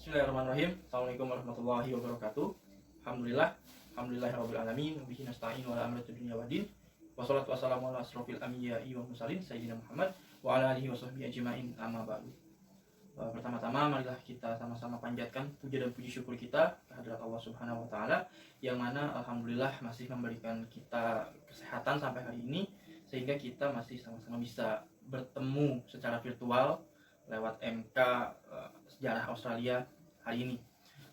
Bismillahirrahmanirrahim. Assalamualaikum warahmatullahi wabarakatuh. Alhamdulillahirabbil alamin, wa bihi nasta'in wa ala amri dunya waddin. Wassalatu wassalamu ala asrofil anbiya'i wal mursalin sayyidina Muhammad wa ala alihi washabbihi ajmain, amma ba'du. Pertama-tama marilah kita sama-sama panjatkan puja dan puji syukur kita kehadirat Allah Subhanahu wa taala yang mana alhamdulillah masih memberikan kita kesehatan sampai hari ini sehingga kita masih sama-sama bisa bertemu secara virtual lewat MK Sejarah Australia hari ini.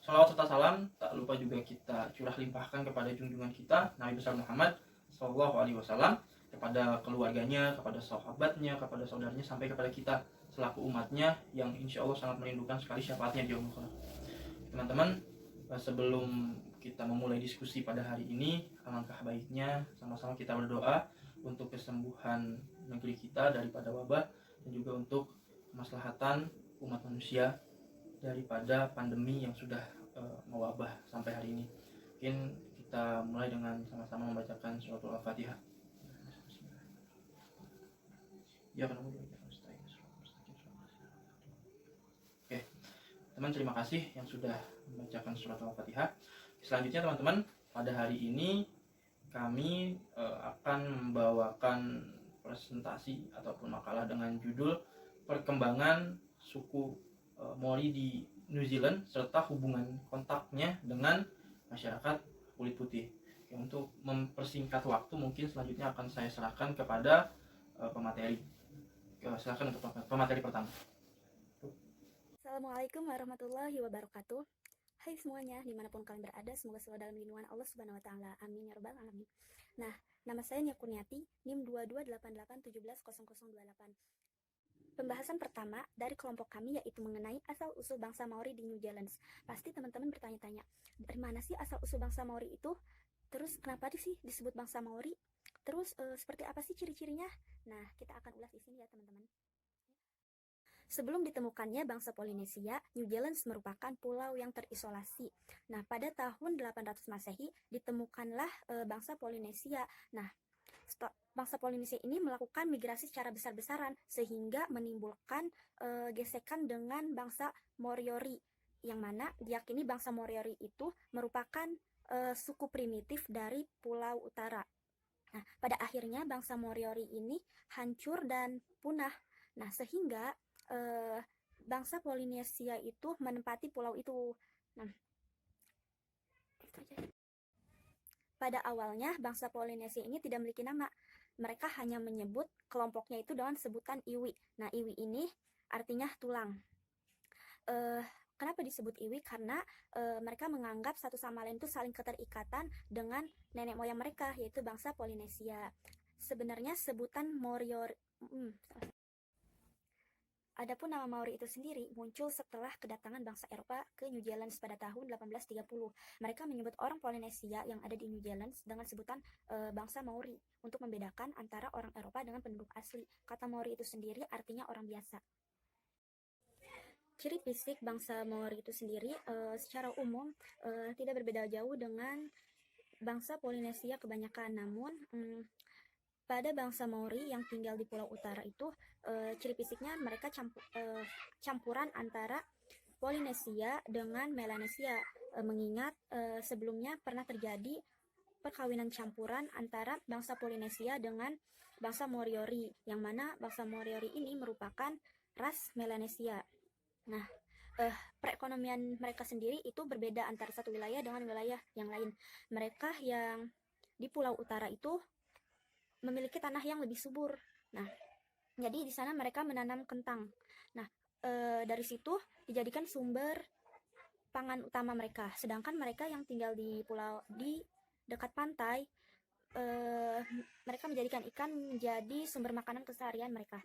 Salawat serta salam tak lupa juga kita curah limpahkan kepada junjungan kita Nabi besar Muhammad Sallallahu Alaihi Wasallam, kepada keluarganya, kepada sahabatnya, kepada saudaranya, sampai kepada kita selaku umatnya yang insya Allah sangat merindukan sekali syafaatnya di yaumul qiyamah. Teman-teman, sebelum kita memulai diskusi pada hari ini, alangkah baiknya sama-sama kita berdoa untuk kesembuhan negeri kita daripada wabah dan juga untuk kemaslahatan umat manusia daripada pandemi yang sudah mewabah sampai hari ini. Mungkin kita mulai dengan sama-sama membacakan surat Al-Fatihah. Oke, teman, terima kasih yang sudah membacakan surat Al-Fatihah. Selanjutnya teman-teman, pada hari ini kami akan membawakan presentasi ataupun makalah dengan judul Perkembangan suku Maori di New Zealand serta hubungan kontaknya dengan masyarakat kulit putih. Oke, untuk mempersingkat waktu, mungkin selanjutnya akan saya serahkan kepada pemateri. Silakan untuk pemateri pertama. Assalamualaikum warahmatullahi wabarakatuh. Hai semuanya, dimanapun kalian berada, semoga selalu dalam lindungan Allah Subhanahu wa Ta'ala. Amin ya Rabbal Alamin. Nah, nama saya Nia Kurniati, NIM 2288170028. Pembahasan pertama dari kelompok kami yaitu mengenai asal-usul bangsa Maori di New Zealand. Pasti teman-teman bertanya-tanya, dari mana sih asal-usul bangsa Maori itu? Terus kenapa sih disebut bangsa Maori? Terus seperti apa sih ciri-cirinya? Nah, kita akan ulas di sini ya teman-teman. Sebelum ditemukannya bangsa Polinesia, New Zealand merupakan pulau yang terisolasi. Nah, pada tahun 800 Masehi ditemukanlah bangsa Polinesia. Nah, bangsa Polinesia ini melakukan migrasi secara besar-besaran sehingga menimbulkan gesekan dengan bangsa Moriori, yang mana diyakini bangsa Moriori itu merupakan suku primitif dari Pulau Utara. Nah, pada akhirnya bangsa Moriori ini hancur dan punah. Nah, sehingga bangsa Polinesia itu menempati pulau itu. Nah, pada awalnya bangsa Polinesia ini tidak memiliki nama. Mereka hanya menyebut kelompoknya itu dengan sebutan iwi. Nah, iwi ini artinya tulang. Kenapa disebut iwi? Karena mereka menganggap satu sama lain itu saling keterikatan dengan nenek moyang mereka, yaitu bangsa Polinesia. Sebenarnya sebutan Moriori. Adapun nama Maori itu sendiri muncul setelah kedatangan bangsa Eropa ke New Zealand pada tahun 1830. Mereka menyebut orang Polinesia yang ada di New Zealand dengan sebutan bangsa Maori untuk membedakan antara orang Eropa dengan penduduk asli. Kata Maori itu sendiri artinya orang biasa. Ciri fisik bangsa Maori itu sendiri secara umum tidak berbeda jauh dengan bangsa Polinesia kebanyakan, namun pada bangsa Maori yang tinggal di Pulau Utara itu, ciri fisiknya mereka campuran antara Polinesia dengan Melanesia, mengingat sebelumnya pernah terjadi perkawinan campuran antara bangsa Polinesia dengan bangsa Moriori, yang mana bangsa Moriori ini merupakan ras Melanesia. Nah, perekonomian mereka sendiri itu berbeda antara satu wilayah dengan wilayah yang lain. Mereka yang di Pulau Utara itu memiliki tanah yang lebih subur. Nah, jadi di sana mereka menanam kentang. Nah, dari situ dijadikan sumber pangan utama mereka. Sedangkan mereka yang tinggal di pulau di dekat pantai, mereka menjadikan ikan menjadi sumber makanan keseharian mereka.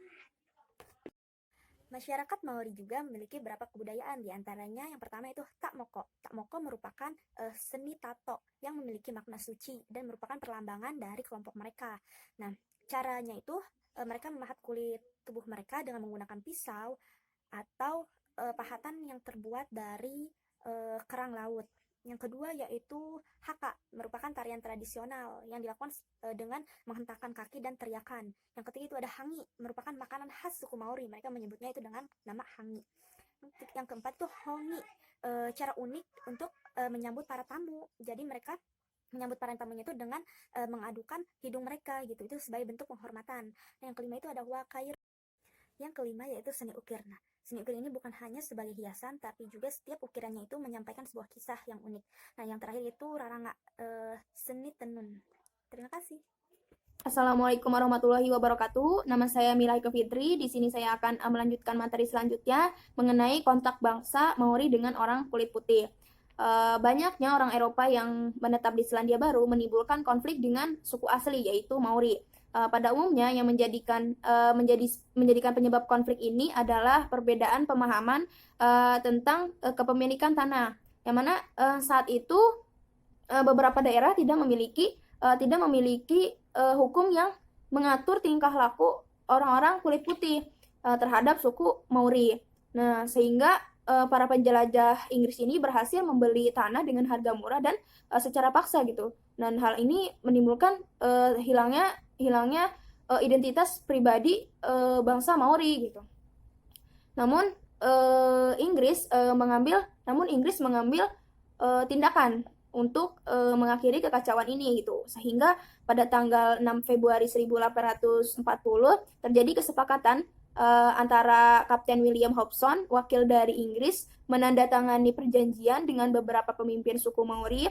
Masyarakat Maori juga memiliki beberapa kebudayaan, diantaranya yang pertama itu takmoko. Takmoko merupakan seni tato yang memiliki makna suci dan merupakan perlambangan dari kelompok mereka. Nah, caranya itu mereka memahat kulit tubuh mereka dengan menggunakan pisau atau pahatan yang terbuat dari kerang laut. Yang kedua yaitu haka, merupakan tarian tradisional yang dilakukan dengan menghentakkan kaki dan teriakan. Yang ketiga itu ada hangi, merupakan makanan khas suku Maori. Mereka menyebutnya itu dengan nama hangi. Yang keempat tuh hongi, cara unik untuk menyambut para tamu. Jadi mereka menyambut para tamunya itu dengan mengadukan hidung mereka gitu. Itu sebagai bentuk penghormatan. Nah, yang kelima itu ada wakair. Yang kelima yaitu seni ukir. Nah, seni ukir ini bukan hanya sebagai hiasan, tapi juga setiap ukirannya itu menyampaikan sebuah kisah yang unik. Nah, yang terakhir itu raranga, seni tenun. Terima kasih. Assalamualaikum warahmatullahi wabarakatuh. Nama saya Milaika Fitri. Di sini saya akan melanjutkan materi selanjutnya mengenai kontak bangsa Maori dengan orang kulit putih. Banyaknya orang Eropa yang menetap di Selandia Baru menimbulkan konflik dengan suku asli yaitu Maori. Pada umumnya yang menjadikan penyebab konflik ini adalah perbedaan pemahaman tentang kepemilikan tanah, yang mana saat itu beberapa daerah tidak memiliki hukum yang mengatur tingkah laku orang-orang kulit putih terhadap suku Maori. Nah, sehingga para penjelajah Inggris ini berhasil membeli tanah dengan harga murah dan secara paksa gitu. Dan hal ini menimbulkan hilangnya identitas pribadi bangsa Maori gitu. Namun Inggris mengambil tindakan untuk mengakhiri kekacauan ini gitu. Sehingga pada tanggal 6 Februari 1840 terjadi kesepakatan antara Kapten William Hobson, wakil dari Inggris, menandatangani perjanjian dengan beberapa pemimpin suku Maori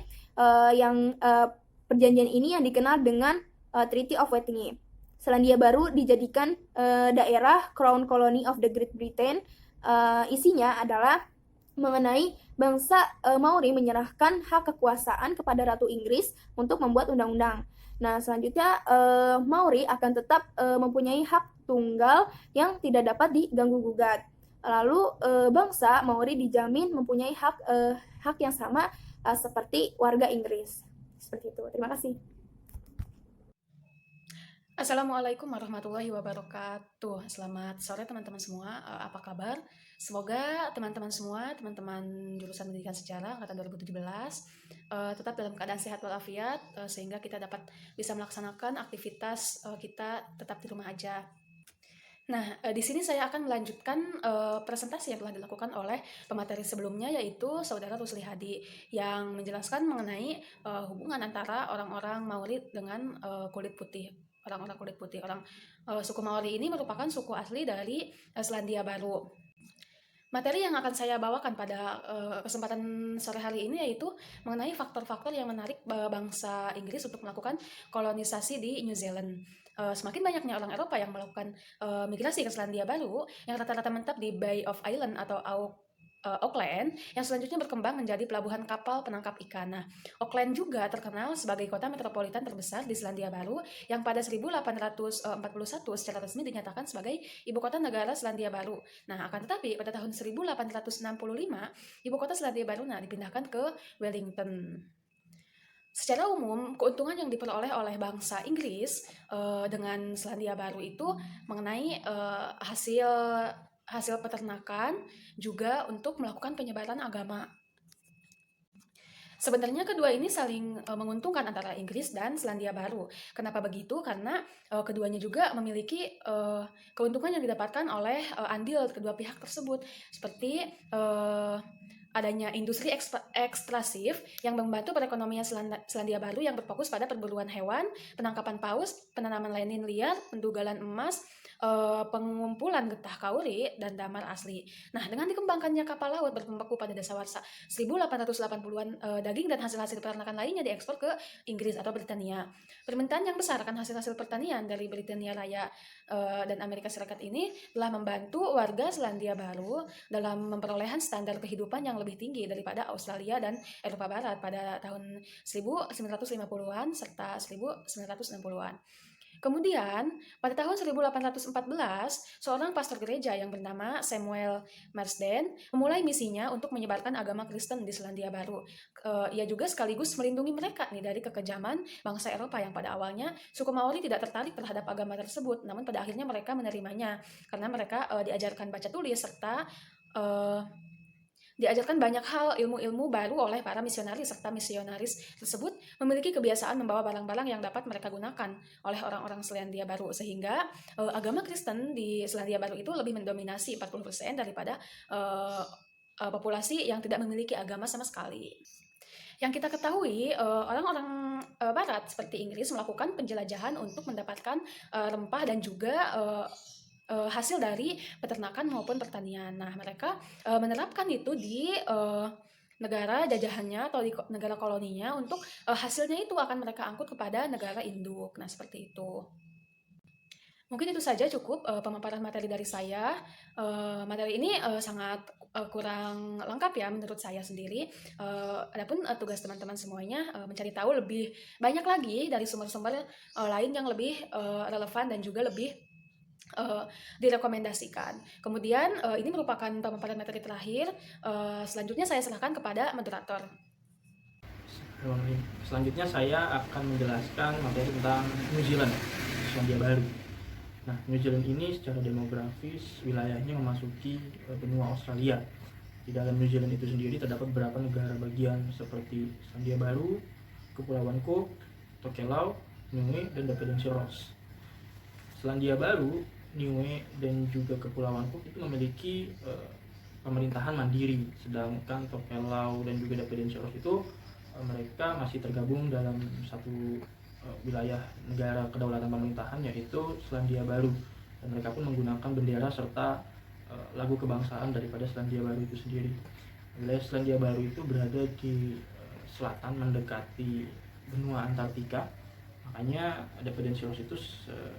perjanjian ini yang dikenal dengan Treaty of Waitangi. Selandia Baru dijadikan daerah Crown Colony of the Great Britain. Isinya adalah mengenai bangsa Maori menyerahkan hak kekuasaan kepada Ratu Inggris untuk membuat undang-undang. Nah, selanjutnya Maori akan tetap mempunyai hak tunggal yang tidak dapat diganggu-gugat. Lalu bangsa Maori dijamin mempunyai hak yang sama seperti warga Inggris. Seperti itu. Terima kasih. Assalamualaikum warahmatullahi wabarakatuh. Selamat sore teman-teman semua. Apa kabar? Semoga teman-teman semua, teman-teman jurusan pendidikan sejarah angkatan 2017 tetap dalam keadaan sehat walafiat sehingga kita dapat bisa melaksanakan aktivitas kita tetap di rumah aja. Nah, di sini saya akan melanjutkan presentasi yang telah dilakukan oleh pemateri sebelumnya, yaitu Saudara Rusli Hadi, yang menjelaskan mengenai hubungan antara orang-orang Maori dengan kulit putih. Orang-orang kulit putih, suku Maori ini merupakan suku asli dari Selandia Baru. Materi yang akan saya bawakan pada kesempatan sore hari ini yaitu mengenai faktor-faktor yang menarik bangsa Inggris untuk melakukan kolonisasi di New Zealand. Semakin banyaknya orang Eropa yang melakukan migrasi ke Selandia Baru yang rata-rata menetap di Bay of Islands atau Auckland, yang selanjutnya berkembang menjadi pelabuhan kapal penangkap ikan. Nah, Auckland juga terkenal sebagai kota metropolitan terbesar di Selandia Baru yang pada 1841 secara resmi dinyatakan sebagai ibu kota negara Selandia Baru. Nah, akan tetapi pada tahun 1865 ibu kota Selandia Baru dipindahkan ke Wellington. Secara umum, keuntungan yang diperoleh oleh bangsa Inggris dengan Selandia Baru itu mengenai hasil peternakan, juga untuk melakukan penyebaran agama. Sebenarnya kedua ini saling menguntungkan antara Inggris dan Selandia Baru. Kenapa begitu? Karena keduanya juga memiliki keuntungan yang didapatkan oleh andil kedua pihak tersebut, seperti adanya industri ekstraktif yang membantu perekonomian Selandia Baru yang berfokus pada perburuan hewan, penangkapan paus, penanaman lainin liar, pendugalan emas, pengumpulan getah kauri, dan damar asli. Nah, dengan dikembangkannya kapal laut berpembeku pada dasawarsa 1880-an, daging dan hasil-hasil peternakan lainnya diekspor ke Inggris atau Britania. Permintaan yang besar akan hasil-hasil pertanian dari Britania Raya dan Amerika Serikat ini telah membantu warga Selandia Baru dalam memperoleh standar kehidupan yang lebih tinggi daripada Australia dan Eropa Barat pada tahun 1950-an serta 1960-an. Kemudian, pada tahun 1814, seorang pastor gereja yang bernama Samuel Marsden memulai misinya untuk menyebarkan agama Kristen di Selandia Baru. Ia juga sekaligus melindungi mereka dari kekejaman bangsa Eropa yang pada awalnya suku Maori tidak tertarik terhadap agama tersebut, namun pada akhirnya mereka menerimanya karena mereka diajarkan baca tulis serta diajarkan banyak hal ilmu-ilmu baru oleh para misionaris, serta misionaris tersebut memiliki kebiasaan membawa barang-barang yang dapat mereka gunakan oleh orang-orang Selandia Baru, sehingga agama Kristen di Selandia Baru itu lebih mendominasi 40% daripada populasi yang tidak memiliki agama sama sekali. Yang kita ketahui, orang-orang Barat seperti Inggris melakukan penjelajahan untuk mendapatkan rempah dan juga hasil dari peternakan maupun pertanian. Nah, mereka menerapkan itu di negara jajahannya atau di negara koloninya untuk hasilnya itu akan mereka angkut kepada negara induk. Nah, seperti itu. Mungkin itu saja cukup pemaparan materi dari saya. Materi ini sangat kurang lengkap ya menurut saya sendiri. Adapun tugas teman-teman semuanya mencari tahu lebih banyak lagi dari sumber-sumber lain yang lebih relevan dan juga lebih direkomendasikan. Kemudian ini merupakan pemaparan materi terakhir. Selanjutnya saya serahkan kepada moderator. Selanjutnya saya akan menjelaskan materi tentang New Zealand, Selandia Baru. Nah, New Zealand ini secara demografis wilayahnya memasuki benua Australia. Di dalam New Zealand itu sendiri terdapat beberapa negara bagian seperti Selandia Baru, Kepulauan Cook, Tokelau, Niue, dan Dependensi Ross. Selandia Baru, Niue, dan juga Kepulauan Cook itu memiliki pemerintahan mandiri, sedangkan Tokelau dan juga Dependensi Ross itu mereka masih tergabung dalam satu wilayah negara kedaulatan pemerintahan, yaitu Selandia Baru, dan mereka pun menggunakan bendera serta lagu kebangsaan daripada Selandia Baru itu sendiri. Wilayah Selandia Baru itu berada di selatan mendekati benua Antartika, makanya Dependensi Ross itu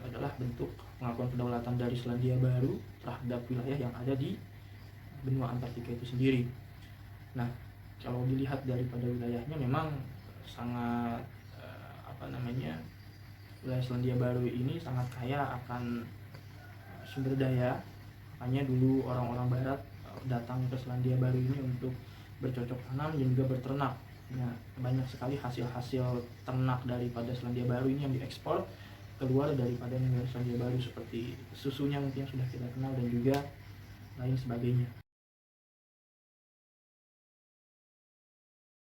adalah bentuk pengakuan kedaulatan dari Selandia Baru terhadap wilayah yang ada di benua Antartika itu sendiri. Nah, kalau dilihat daripada wilayahnya memang sangat wilayah Selandia Baru ini sangat kaya akan sumber daya. Makanya dulu orang-orang Barat datang ke Selandia Baru ini untuk bercocok tanam dan juga berternak. Nah, banyak sekali hasil-hasil ternak daripada Selandia Baru ini yang diekspor keluar daripada negara Selandia Baru, seperti susunya mungkin yang sudah kita kenal dan juga lain sebagainya.